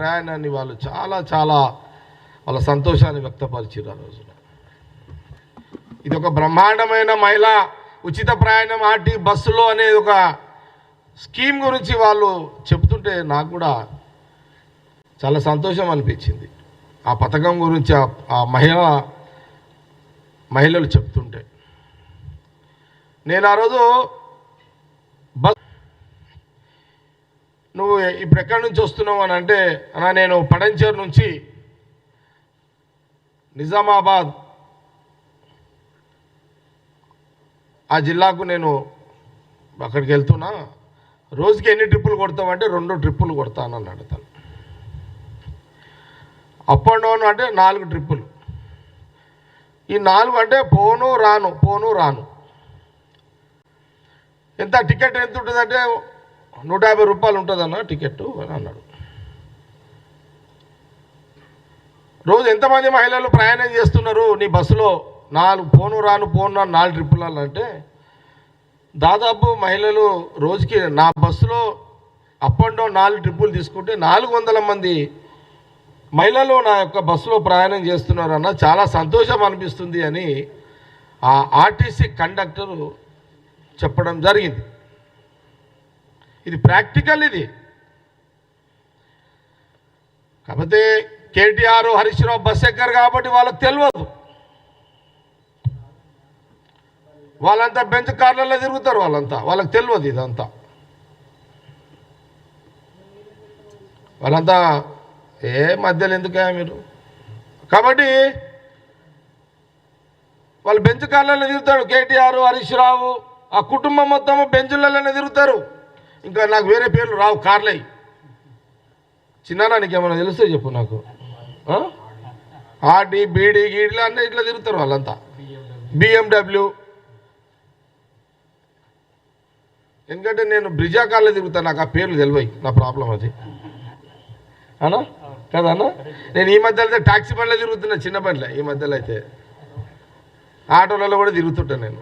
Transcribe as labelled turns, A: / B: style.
A: ప్రయాణాన్ని వాళ్ళు చాలా చాలా వాళ్ళ సంతోషాన్ని వ్యక్తపరిచారు ఆ రోజున. ఇది ఒక బ్రహ్మాండమైన మహిళా ఉచిత ప్రయాణం ఆర్టీ బస్సులో అనేది ఒక స్కీమ్ గురించి వాళ్ళు చెప్తుంటే నాకు కూడా చాలా సంతోషం అనిపించింది. ఆ పథకం గురించి ఆ మహిళలు చెప్తుంటే నేను ఆ రోజు నువ్వు ఇప్పుడు ఎక్కడి నుంచి వస్తున్నావు అని అంటే, అన్నా నేను పడంచేరు నుంచి నిజామాబాద్ ఆ జిల్లాకు నేను అక్కడికి వెళ్తున్నా, రోజుకి ఎన్ని ట్రిప్పులు కొడతావంటే 2 ట్రిప్పులు కొడతాను అన్నాడు తను. అప్ అండ్ డౌన్ అంటే 4 ట్రిప్పులు. ఈ 4 అంటే పోను రాను. ఎంత టికెట్ ఎంత ఉంటుందంటే 150 రూపాయలు ఉంటుందన్న టికెట్ అని అన్నాడు. రోజు ఎంతమంది మహిళలు ప్రయాణం చేస్తున్నారు నీ బస్సులో? 4 పోను రాను 4 ట్రిప్పులు అంటే దాదాపు మహిళలు రోజుకి నా బస్సులో అప్ అండ్ డౌన్ 4 ట్రిప్పులు తీసుకుంటే 400 మంది మహిళలు నా యొక్క బస్సులో ప్రయాణం చేస్తున్నారన్న చాలా సంతోషం అనిపిస్తుంది అని ఆ ఆర్టీసీ కండక్టరు చెప్పడం జరిగింది. ఇది ప్రాక్టికల్. ఇది కాకపోతే కేటీఆర్ హరీష్ రావు బస్ ఎక్కరు కాబట్టి వాళ్ళకి తెలియదు. వాళ్ళంతా బెంచ్ కార్లలో తిరుగుతారు, వాళ్ళకి తెలియదు ఇదంతా. వాళ్ళంతా మధ్యలో ఎందుకే మీరు కాబట్టి వాళ్ళు బెంచ్ కార్లలో తిరుగుతారు. కేటీఆర్ హరీష్ రావు ఆ కుటుంబం మొత్తం బెంచులలోనే తిరుగుతారు. ఇంకా నాకు వేరే పేర్లు రావు కార్లై. చిన్న నీకేమైనా తెలుస్తే చెప్పు నాకు. ఆర్డీ బీడీ గీడీలు అన్నీ ఇట్లా తిరుగుతారు వాళ్ళంతా. BMW. ఎందుకంటే నేను బ్రిజా కార్లో తిరుగుతాను, నాకు ఆ పేర్లు తెలివై. నా ప్రాబ్లం అది అన్నా కదా అన్న. నేను ఈ మధ్యలో అయితే టాక్సీ బండ్లో తిరుగుతున్నా, చిన్న బండ్లే. ఈ మధ్యలో అయితే ఆటోలలో కూడా తిరుగుతుంటాను నేను.